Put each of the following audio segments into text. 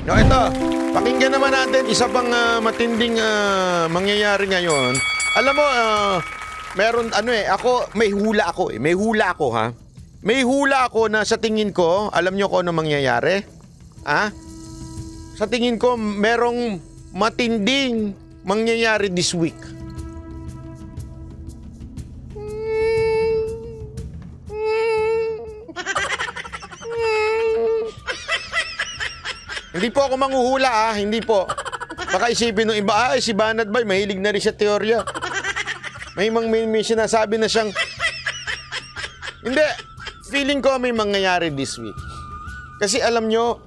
No, ito. Pakinggan naman natin isa pang matinding mangyayari ngayon. Alam mo, meron ako, may hula ako. May hula ako, ha. May hula ako na sa tingin ko, alam nyo kung ano mangyayari? Ha? Sa tingin ko, merong matinding mangyayari this week. Hindi po ako manghuhula, hindi po. Baka isipin ng iba, si Banat Bay, mahilig na rin sa teorya. May sinasabi na siyang... Hindi, feeling ko may mangyayari this week. Kasi alam nyo,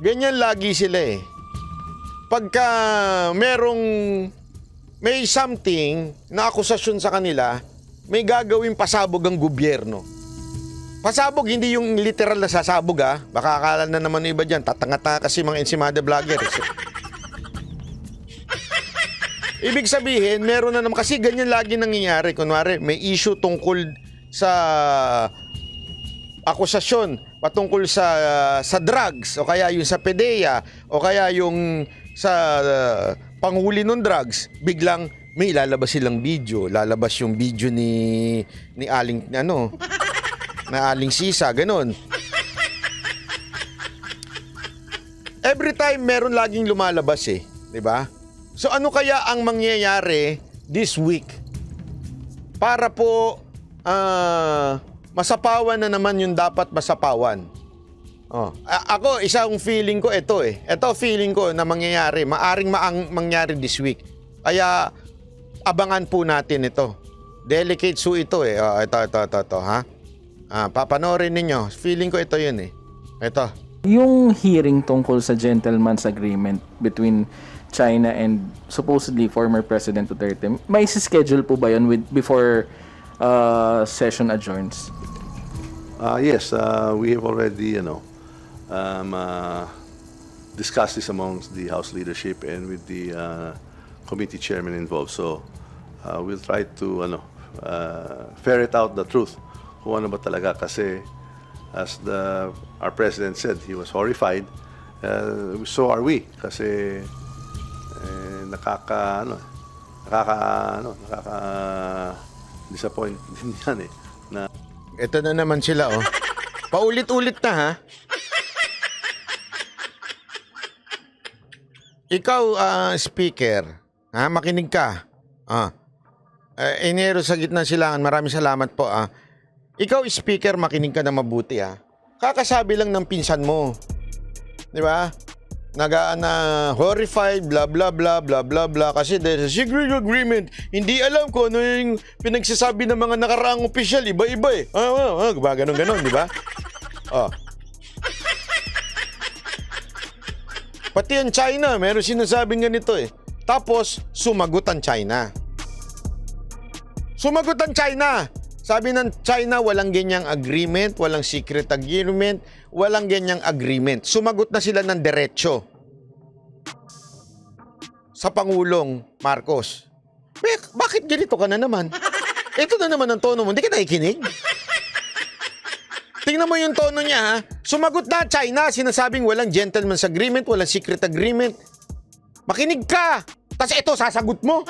ganyan lagi sila eh. Pagka may something na akusasyon sa kanila, may gagawing pasabog ang gobyerno. Pasabog, hindi yung literal na sasabog, ha. Baka akala na naman ng iba dyan, tatanga-tanga kasi mga ensimada vlogger. Ibig sabihin, meron na naman, kasi ganyan lagi nangyayari. Kunwari, may issue tungkol sa akusasyon, patungkol sa drugs, o kaya yung sa PDEA, o kaya yung sa panghuli ng drugs, biglang may lalabas silang video. Lalabas yung video ni Aling, na Aling Sisa, ganun. Every time meron laging lumalabas eh, 'di ba? So ano kaya ang mangyayari this week para po masapawan na naman yung dapat masapawan? Ako, isang feeling ko ito eh. Ito feeling ko na mangyayari, maaring mangyari this week. Kaya abangan po natin ito. Delicate so ito eh. Ito, ha? Papanoorin ninyo. Feeling ko ito yun eh. Ito. Yung hearing tungkol sa gentleman's agreement between China and supposedly former President Duterte, may schedule po ba yun before session adjourns? Yes, we have already, discussed this amongst the House leadership and with the committee chairman involved. So we'll try to ferret out the truth. Kung ano ba talaga, kasi as our president said, he was horrified. So are we, kasi nakaka-disappoint din yan eh. Ito na naman sila oh. Paulit-ulit na ha. Ikaw, speaker, ha, makinig ka. Enero sa gitna silangan, maraming salamat po. Ikaw, speaker, makinig ka na mabuti, ha. Kakasabi lang ng pinsan mo. Di ba? Horrified, blah, blah, blah, blah, blah, blah. Kasi there's a secret agreement. Hindi alam ko ano yung pinagsasabi ng mga nakaraang opisyal. Iba-iba eh. Ganon, di ba? Pati ang China, meron sinasabing ganito eh. Tapos, sumagot ang China. Sumagot ang China. Sabi ng China, walang ganyang agreement, walang secret agreement, walang ganyang agreement. Sumagot na sila ng diretsyo sa Pangulong Marcos. Bakit ganito ka na naman? Ito na naman ang tono mo. Hindi ka nakikinig? Tingnan mo yung tono niya, ha? Sumagot na China, sinasabing walang gentleman's agreement, walang secret agreement. Makinig ka! Tapos ito, sasagot mo.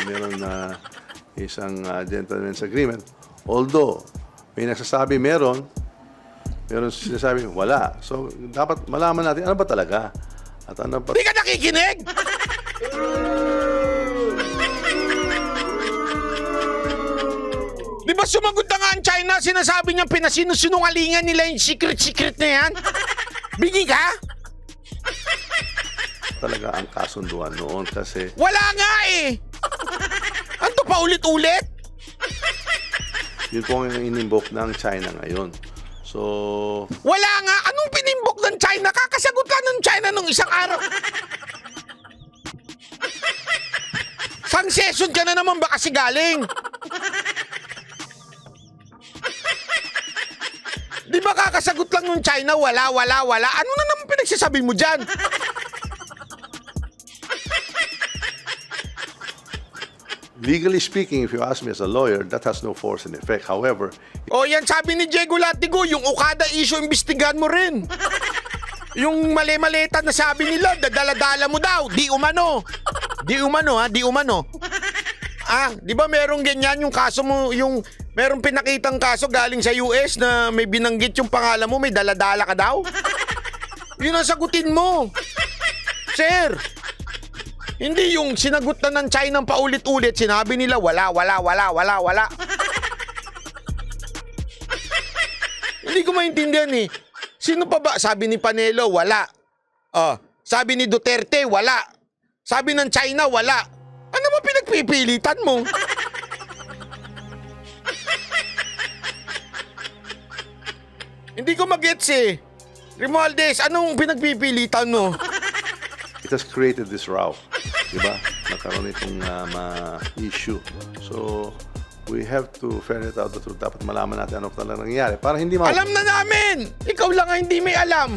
Meron na isang gentleman's agreement. Although, may nagsasabi meron sinasabi wala. So, dapat malaman natin ano ba talaga. At ano ba... Di ka nakikinig? Di ba sumagot na nga ang China, sinasabi niya pinasinusinungalingan nila yung secret na yan? Bingi ka? Talaga ang kasunduan noon kasi... Wala nga eh! Ano pa ulit-ulit? Yun po ang inimbok ng China ngayon. So... Wala nga! Anong pinimbok ng China? Kakasagot ka ng China nung isang araw. Sang session ka na naman ba kasi galing? Di ba kakasagot lang ng China? Wala. Ano na naman pinagsasabi mo dyan? Legally speaking, if you ask me as a lawyer, that has no force and effect. However... O yan sabi ni Diego Latigo, yung Okada issue, imbestigahan mo rin. Yung mali-malita na sabi nila, dadala-dala mo daw. Di umano. Di umano ha, di umano. Di ba merong ganyan yung kaso mo, yung merong pinakitang kaso galing sa US na may binanggit yung pangalan mo, may daladala ka daw? Yun ang sagutin mo. Sir, hindi yung sinagot na ng China paulit-ulit, sinabi nila wala. Hindi ko maintindihan eh. Sino pa ba? Sabi ni Panelo, wala. Sabi ni Duterte, wala. Sabi ng China, wala. Ano ba pinagpipilitan mo? Hindi ko mag-gets eh. Romualdez, anong pinagpipilitan mo? It has created this row. Diba? Nagkaroon itong issue. So, we have to ferret out the truth. Dapat malaman natin ano talaga nangyayari para hindi Alam na namin! Ikaw lang ang hindi may alam.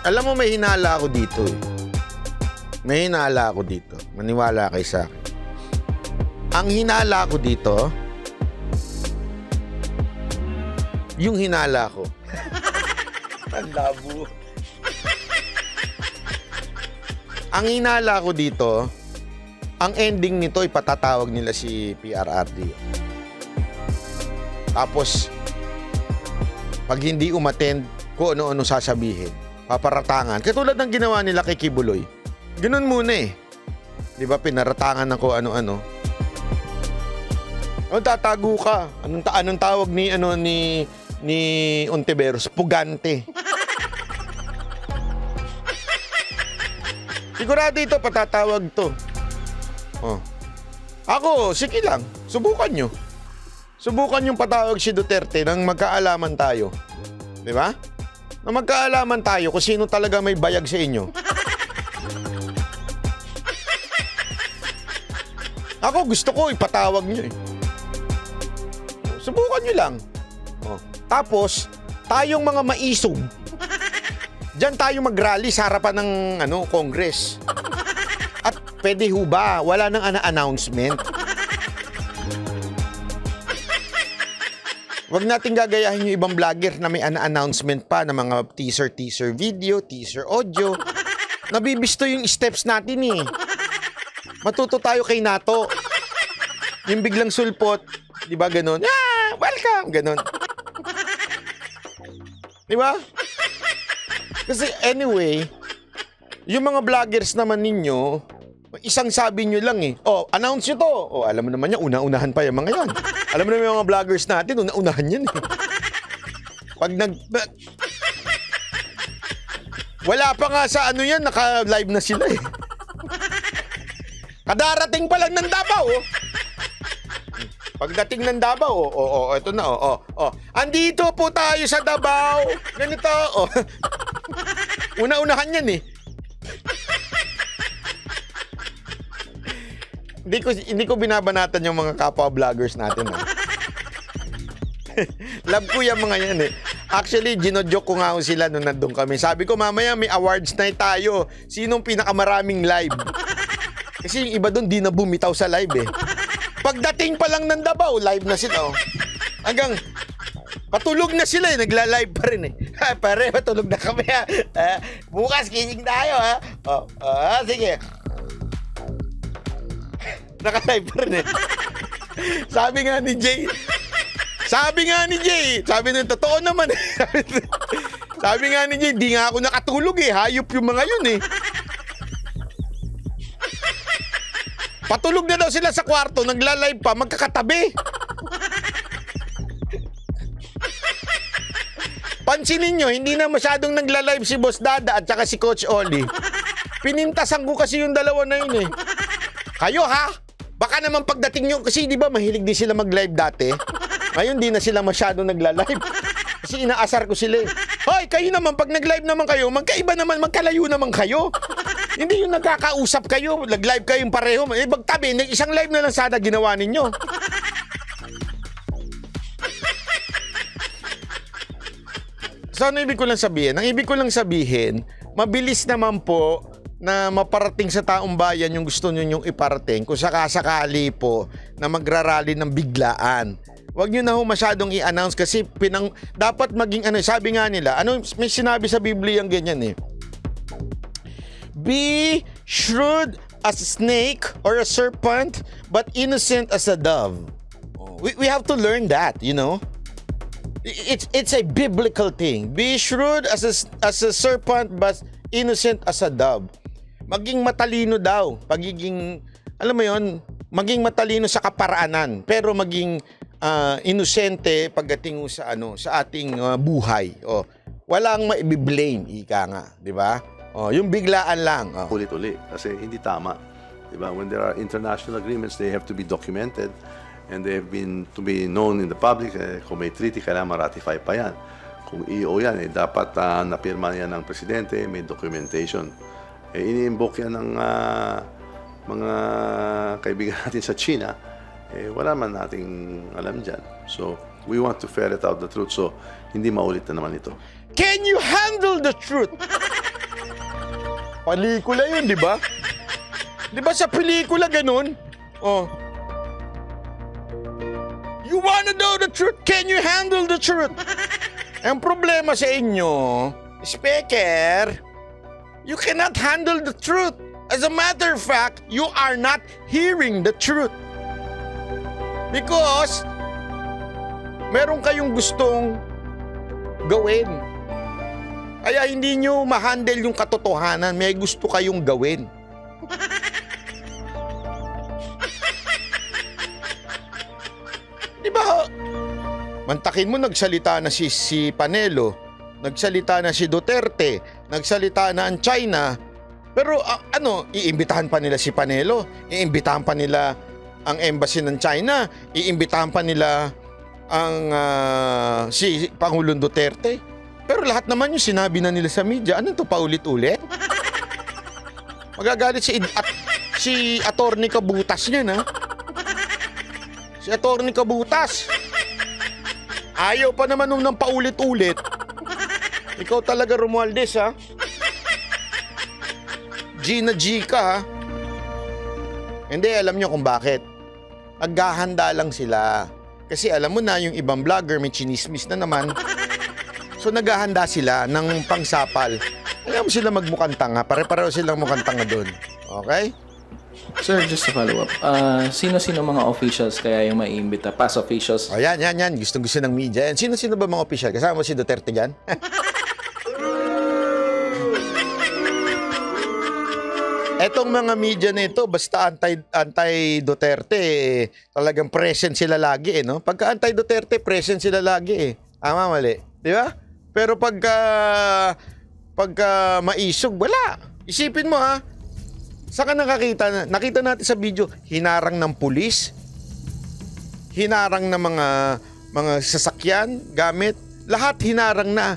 Alam mo, may hinala ako dito eh. May hinala ako dito. Maniwala kay sa akin. Ang hinala ko dito, yung hinala ko. Ang labo. Ang hinala ko dito, ang ending nito ay patatawag nila si PRRD. Tapos, pag hindi umattend, kung ano-ano sasabihin, paparatangan. Katulad ng ginawa nila kay Kibuloy. Ganun muna eh. Di ba, pinaratangan ng kung ano-ano. Tatago ka. Anong tawag ni Ontiveros? Pugante. Sigurado ito, patatawag to. Ako, sige lang. Subukan nyo. Subukan yung patawag si Duterte nang magkaalaman tayo. Di ba? Nang magkaalaman tayo kung sino talaga may bayag sa inyo. Ako, gusto ko ipatawag nyo eh. Subukan nyo lang. Tapos, tayong mga maisog, diyan tayo mag-rally sa harapan ng Congress. At pwede ho ba? Wala nang announcement. Huwag natin gagayahin yung ibang vlogger na may announcement pa ng mga teaser video, teaser audio. Nabibisto yung steps natin eh. Matuto tayo kay NATO. Yung biglang sulpot, di ba ganun? Welcome! Ganun. Di ba? Kasi anyway, yung mga vloggers naman ninyo, isang sabi nyo lang eh. Announce nyo to. Alam mo naman yan, una-unahan pa yung mga yan. Alam mo naman yung mga vloggers natin, una-unahan yan eh. Pag wala pa nga sa yan, naka-live na sila eh. Kadarating pa lang ng Davao. Pagdating ng Davao, ito na, andito po tayo sa Davao. Ganito, Una-unahan yan eh. Hindi ko binabanatan yung mga kapwa vloggers natin. Love ko yung mga yan eh. Actually, ginojoke ko nga sila nung nandun kami. Sabi ko, mamaya may awards night tayo. Sinong pinakamaraming live? Kasi yung iba doon di na bumitaw sa live eh. Pagdating pa lang ng Davao, live na sila. Hanggang patulog na sila eh. Nagla-live pa rin eh. Pare, patulog na kami ha. Bukas, kising tayo ha. Sige. Naka-live pa rin eh. Sabi nga ni Jay, sabi nung totoo naman eh. Sabi nga ni Jay, di nga ako nakatulog eh. Hayop yung mga yun eh. Patulog na daw sila sa kwarto, nagla-live pa, magkakatabi. Pansinin nyo, hindi na masyadong nagla-live si Boss Dada at saka si Coach Oli. Pinintasan ko kasi yung dalawa na yun eh. Kayo ha? Baka naman pagdating nyo, kasi di ba mahilig din sila mag-live dati? Ngayon di na sila masyadong nagla-live. Kasi inaasar ko sila eh. Hoy, kayo naman, pag nag-live naman kayo, magkaiba naman, magkalayo naman kayo. Hindi yung nagkakausap kayo, nag-live kayong pareho. Magtabi, isang live na lang sana ginawa ninyo. So, ano ibig ko lang sabihin? Ang ibig ko lang sabihin, mabilis naman po na maparating sa taong bayan yung gusto ninyong iparating kung sakasakali po na magrarally ng biglaan. Wag nyo na ho masyadong i-announce kasi dapat maging ano, sabi nga nila, may sinabi sa Biblia ang ganyan eh. Be shrewd as a snake or a serpent, but innocent as a dove. We have to learn that, you know. It's a biblical thing. Be shrewd as a serpent, but innocent as a dove. Maging matalino daw. Alam mo yon, maging matalino sa kaparaanan, pero maging inosente pagdating sa sa ating buhay. Walang maibi-blame, ika nga, 'di ba? Yung biglaan lang. Ulit-uli kasi hindi tama. 'Di ba? When there are international agreements, they have to be documented and they have been to be known in the public. Kung may treaty, kailangan ma-ratify pa yan. Kung EO yan, dapat napirma yan ng presidente, may documentation. Ini-invoke yan ng mga kaibigan natin sa China, wala man nating alam dyan. So, we want to ferret out the truth. So, hindi maulit na naman ito. Can you handle the truth? Pelikula yun, di ba? Di ba sa pelikula ganun? You wanna know the truth? Can you handle the truth? Ang problema sa inyo, speaker, you cannot handle the truth. As a matter of fact, you are not hearing the truth. Because meron kayong gustong gawin. Kaya hindi nyo ma-handle yung katotohanan, may gusto kayong gawin. Di ba? Mantakin mo, nagsalita na si Panelo, nagsalita na si Duterte, nagsalita na ang China. Pero iimbitahan pa nila si Panelo, iimbitahan pa nila ang embassy ng China, iimbitahan pa nila ang si Pangulong Duterte. Pero lahat naman yung sinabi na nila sa media, ano to, paulit-ulit? Magagalit si Attorney Kabutas niyan, ha? Si Attorney Kabutas. Ayaw pa naman ng paulit-ulit. Ikaw talaga, Romualdez, ha? Gina G ka, ha? Hindi, alam nyo kung bakit. Naghahanda lang sila. Kasi alam mo na, yung ibang vlogger may chinismis na naman. So naghahanda sila ng pangsapal. Alam mo sila magmukhang tanga. Pare-pareho silang mukhang tanga doon. Okay? Sir, just to follow up. Sino-sino mga officials kaya yung maiimbita? Past officials? Yan. Gusto ng media. Yan. Sino-sino ba mga official? Kasama mo si Duterte dyan? Etong mga media na ito, basta anti-Duterte, talagang present sila lagi, no? Pagka anti-Duterte, present sila lagi, eh. Tama, mali. Di ba? Pero pagka maisog, wala. Isipin mo, ha? Saan ka nakakita? Nakita natin sa video, hinarang ng pulis, hinarang ng mga sasakyan, gamit, lahat hinarang na.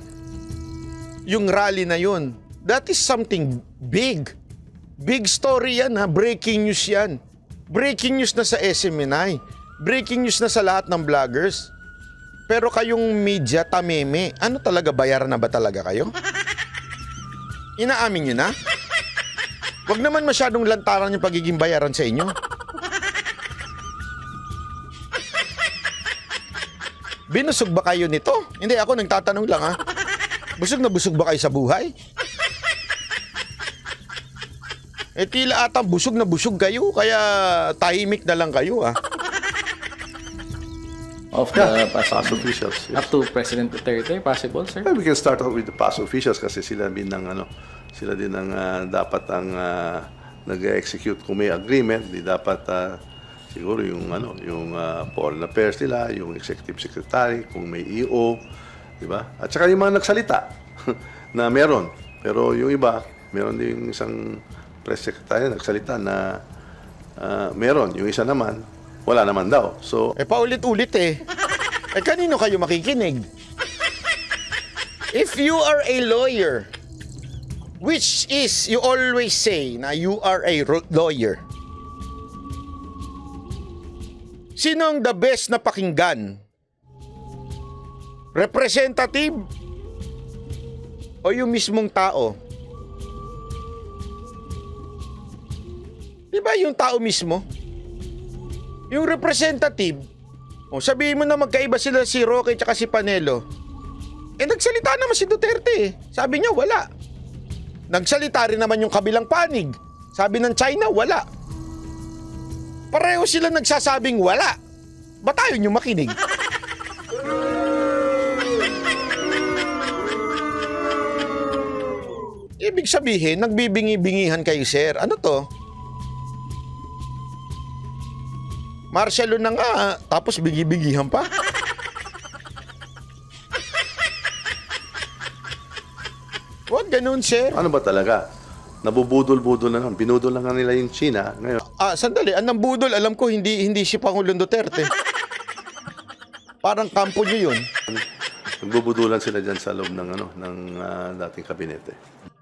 Yung rally na yun. That is something big. Big story yan, ha? Breaking news yan. Breaking news na sa SMNI. Breaking news na sa lahat ng vloggers. Pero kayong media, tameme. Ano talaga, bayaran na ba talaga kayo? Inaamin nyo na? Huwag naman masyadong lantaran yung pagiging bayaran sa inyo. Binusog ba kayo nito? Hindi, ako nagtatanong lang, ha? Busog na busog ba kayo sa buhay? Tila atang busog na busog kayo, kaya tahimik na lang kayo, ha? Of the past officials. Yes. Up to President Duterte, possible, sir? Well, we can start out with the past officials kasi sila din ang dapat ang nag-execute kung may agreement, di dapat siguro yung foreign affairs nila, yung executive secretary, kung may EO, di ba? At saka yung mga nagsalita na meron. Pero yung iba, meron din isang press secretary nagsalita na meron. Yung isa naman, wala naman daw. So, Paulit-ulit, eh. Kanino kayo makikinig? If you are a lawyer, which is, you always say na you are a lawyer, sino ang the best na pakinggan? Representative? O yung mismong tao? Di ba yung tao mismo? Yung representative, O sabihin mo na magkaiba sila si Roque at si Panelo. Nagsalita naman si Duterte eh. Sabi niya wala. Nagsalita rin naman yung kabilang panig. Sabi ng China wala. Pareho sila nagsasabing wala. Ba't ayaw niyo makinig? Ibig sabihin, nagbibingi-bingihan kayo, sir. Ano to? Martial law na nga, tapos bingi-bingihan pa. Huwag ganun, sir. Ano ba talaga? Nabubudol-budol na lang. Binudol na nga nila yung China. Ngayon, Sandali. Anong budol? Alam ko, hindi si Pangulong Duterte. Parang kampo niyo yun. nagbubudulan sila dyan sa loob ng, dating kabinete.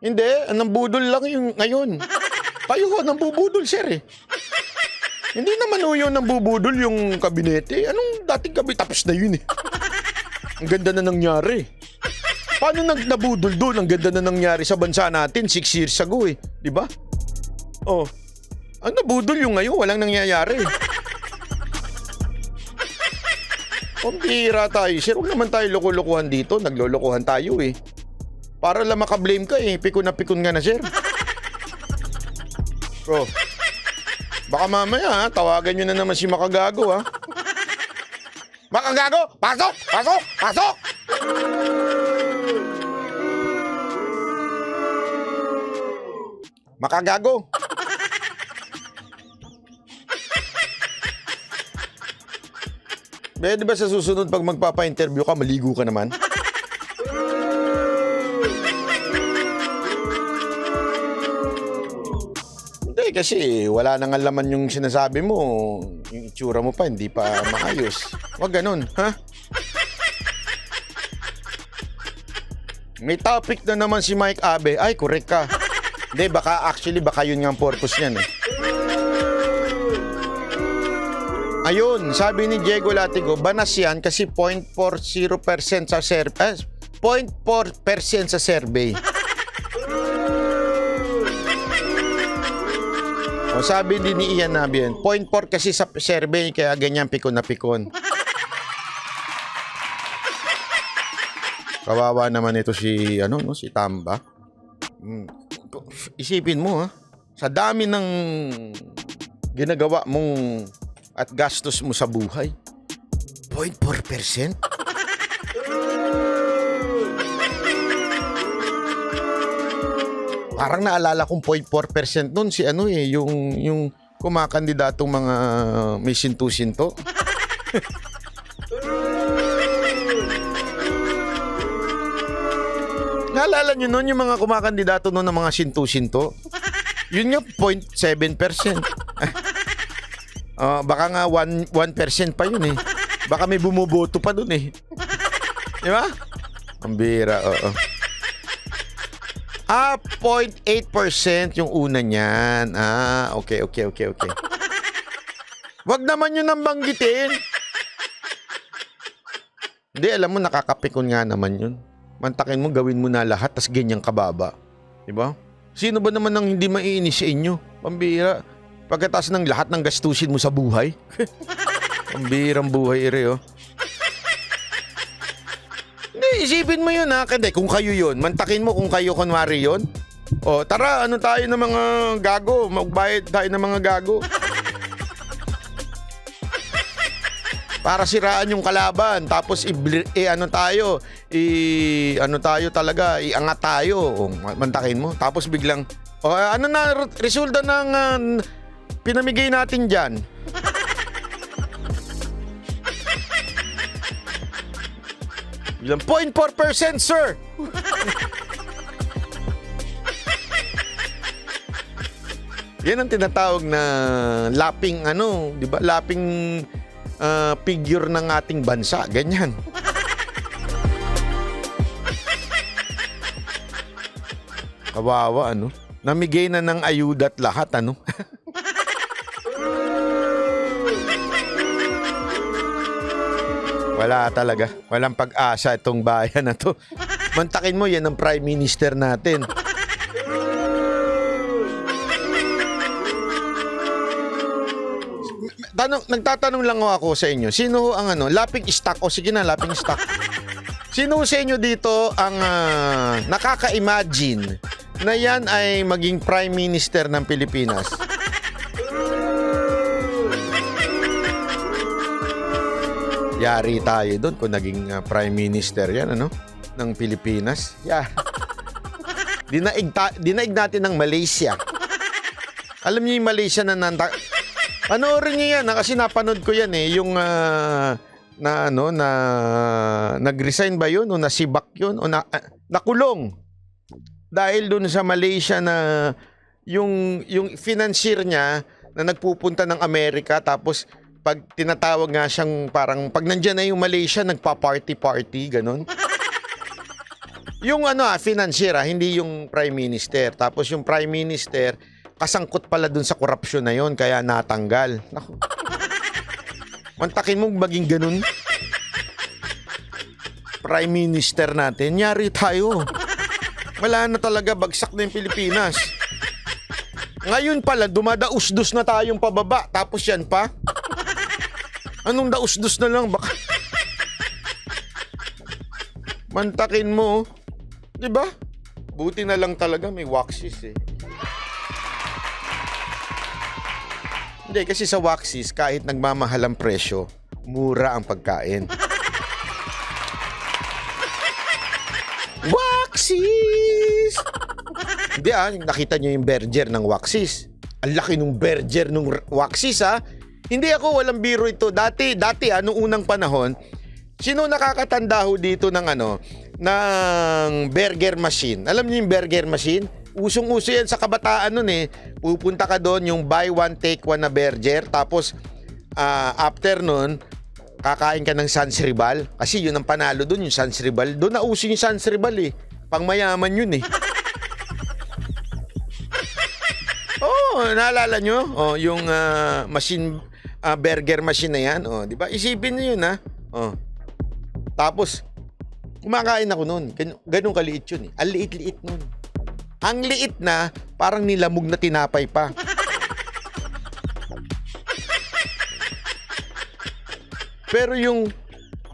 Hindi, anong budol lang yung ngayon. Kayo ho, nang bubudol, sir eh. Hindi naman ho yun nang bubudol yung kabinete. Anong dating kabinete? Tapos na yun eh. Ang ganda na nangyari. Paano nabudol doon? Ang ganda na nangyari sa bansa natin 6 years ago eh. Diba? Oh. Ang nabudol yung ngayon, walang nangyayari. Pambira tayo, sir. Huwag naman tayo loko-lokohan dito. Naglolokohan tayo eh. Para lang makablame ka eh. Pikon na pikon nga na, sir. Bro. Baka mamaya ha, tawagan nyo na naman si Makagago ha. Makagago! Pasok! Pasok! Pasok! Makagago! Pwede ba sa susunod pag magpapa-interview ka, maligo ka naman? Hindi, kasi wala nang laman yung sinasabi mo. Yung itsura mo pa, hindi pa maayos. Wag ganun, ha? May topic na naman si Mike Abe. Ay, correct ka. Hindi, baka yun nga ang purpose niyan eh. Ayun, sabi ni Diego Latigo, banas yan kasi 0.40% sa survey. 0.4% sa survey. O sabi din ni Ian Nabian, 0.4 kasi sa survey kaya ganyan pikon na pikon. Kawawa naman ito si si Tamba. Isipin mo ha, sa dami ng ginagawa mong at gastos mo sa buhay, 0.4%? Parang naalala kong 0.4% nun si yung kumakandidatong mga may sintu-sinto. Naalala nyo nun yung mga kumakandidato nun ng mga sintu-sinto? Yun nga, 0.7%. Baka nga 1% pa yun eh. Baka may bumuboto pa dun eh. Di ba? Ang bira, oo. 0.8% yung una niyan. Okay. Wag naman yun ang banggitin. Hindi, alam mo, nakakapikon nga naman yun. Mantakin mo, gawin mo na lahat, tas ganyang kababa. Di ba? Sino ba naman ang hindi maiinis sa inyo? Pambira. Pagkatapos ng lahat ng gastusin mo sa buhay. Pambirang buhay, ere, oh. Hindi, isipin mo yun, ha? Kasi kung kayo yun, mantakin mo kung kayo kunwari yun. O, tara, tayo ng mga gago? Magbayad tayo ng mga gago. Para siraan yung kalaban. Tapos, tayo talaga, iangat tayo. O, mantakin mo. Tapos biglang, resulta ng pinamigay natin dyan? Bilang 0.4%, sir! Yan ang tinatawag na lapping, di ba? Lapping figure ng ating bansa. Ganyan. Kawawa, namigay na ng ayuda at lahat, Wala talaga. Walang pag-asa itong bayan na to. Mantakin mo, yan ang Prime Minister natin. nagtatanong lang ako sa inyo, sino ang laughing stock? O sige na, laughing stock. Sino sa inyo dito ang nakaka-imagine na yan ay maging Prime Minister ng Pilipinas? Yari tayo doon kung naging Prime Minister yan, ng Pilipinas. Yeah. Dinaig natin ng Malaysia. Alam niyo yung Malaysia na panoorin niyo yan, kasi napanood ko yan yung nag-resign ba yun o nasibak yun o nakulong dahil dun sa Malaysia na yung financier niya na nagpupunta ng Amerika, tapos pag tinatawag nga siyang parang pag nandiyan na yung Malaysia nagpa-party ganon. Yung financier hindi yung Prime Minister. Tapos yung Prime Minister kasangkot pala dun sa korupsyon na yon, kaya natanggal. Naku. Mantakin mo maging ganun. Prime Minister natin, yari tayo. Wala na talaga, bagsak na yung Pilipinas. Ngayon pala, dumadaus-dus na tayong pababa. Tapos yan pa. Anong daus-dus na lang? Baka mantakin mo. Diba? Buti na lang talaga may Waxis Hindi, kasi sa Waxis, kahit nagmamahal ang presyo, mura ang pagkain. Waxis! Hindi nakita nyo yung burger ng Waxis. Ang laki ng burger ng Waxis Hindi ako walang biro ito. Dati noong unang panahon, sino nakakatanda ho dito ng ng burger machine? Alam niyo yung burger machine? Usong-uso yan sa kabataan nun Pupunta ka doon, yung buy one take one na burger. Tapos after nun, kakain ka ng Sansribal. Kasi yun ang panalo doon, yung Sansribal. Doon na uso yung Sansribal Pangmayaman yun naalala nyo? Yung machine, burger machine na yan. Di ba? Isipin nyo yun Tapos, kumakain ako noon. Ganun kaliit yun Ang liit-liit nun. Ang liit na, parang nilamog na tinapay pa. Pero yung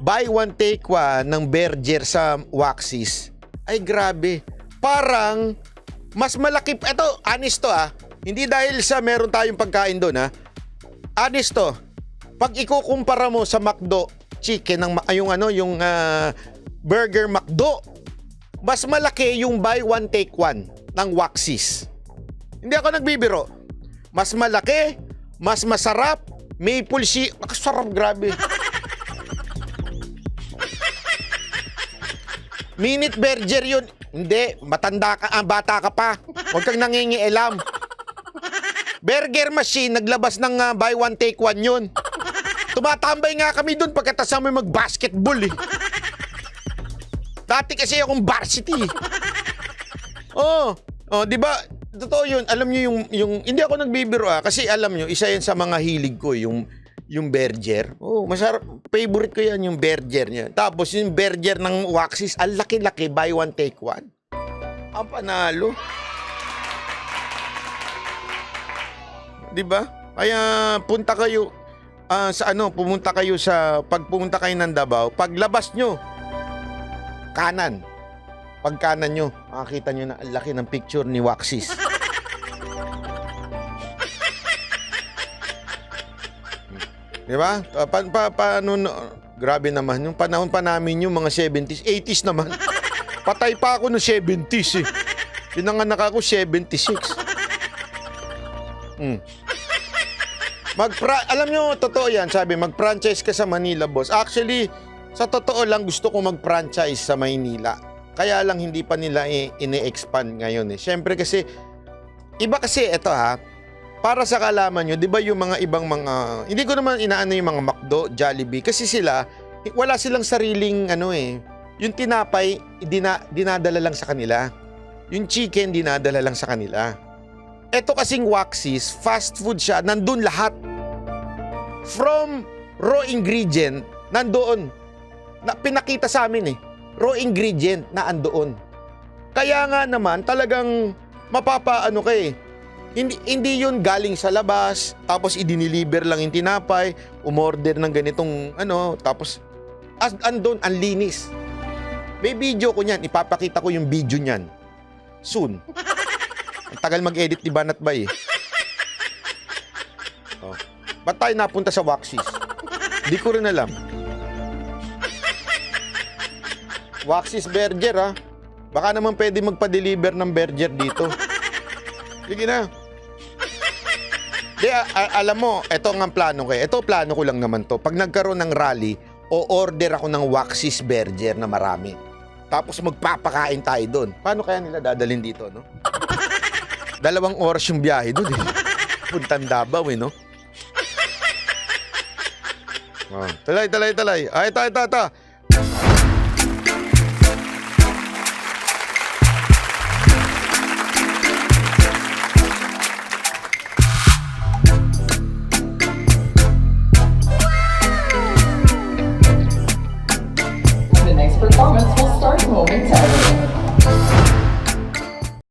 buy one take one ng burger sa Waxis, ay grabe. Parang mas malaki. Ito, honest to Hindi dahil sa meron tayong pagkain doon Honest to. Pag ikukumpara mo sa McDo chicken, yung burger McDo, mas malaki yung buy one take one ng Waxis. Hindi ako nagbibiro. Mas malaki, mas masarap, maple syrup. Sarap, grabe. Minute burger yun. Hindi, matanda ka, bata ka pa. Huwag kang nangingialam. Burger machine, naglabas ng buy one take one yun. Tumatambay nga kami dun pagkatapos may mag-basketball Dati kasi akong varsity. Di ba? Totoo yun. Alam niyo yung hindi ako nagbibiro kasi alam niyo, isa yan sa mga hilig ko, yung burger. Masarap. Favorite ko yan, yung burger niya. Tapos yung burger ng Waxis, ang laki-laki, buy one take one. Ang panalo. Di ba? Kaya punta kayo pumunta kayo pag pumunta kayo ng Davao, paglabas nyo, kanan. Pag kanan nyo, makakita nyo na ang laki ng picture ni Waxis. Di ba? Paano, grabe naman. Yung panahon pa namin yung mga 70s, 80s naman. Patay pa ako noong 70s Pinanganak ako 76. Alam nyo, totoo yan, sabi, mag-franchise ka sa Manila, boss. Actually, sa totoo lang, gusto ko mag-franchise sa Maynila. Kaya lang hindi pa nila ini-expand ngayon Siyempre kasi, iba kasi, ito para sa kalaman nyo, di ba yung mga ibang mga, hindi ko naman inaano yung mga McDo, Jollibee, kasi sila, wala silang sariling, yung tinapay, dinadala lang sa kanila. Yung chicken, dinadala lang sa kanila. Ito kasing Waxis, fast food siya, nandun lahat. From raw ingredient, nandoon. Pinakita sa amin raw ingredient na andoon. Kaya nga naman, talagang mapapaano Hindi yun galing sa labas, tapos i-deliver lang yung tinapay, umorder ng ganitong tapos andun, ang linis. May video ko niyan, ipapakita ko yung video niyan. Soon. Ang tagal mag-edit ni Banat Bay eh. Oh. Ba't tayo napunta sa Waxis? Di ko rin alam. Waxis Burger ha. Baka naman pwede magpa-deliver ng burger dito. Sige na. Di, alam mo, ito ang plano ko eh. Ito plano ko lang naman to. Pag nagkaroon ng rally, o-order ako ng Waxis Burger na marami. Tapos magpapakain tayo doon. Paano kaya nila dadalhin dito, no? 2 oras yung biyahe doon eh. Puntang Davao eh, no? Oh, talay. Ay, ito. The next performance will start momentarily.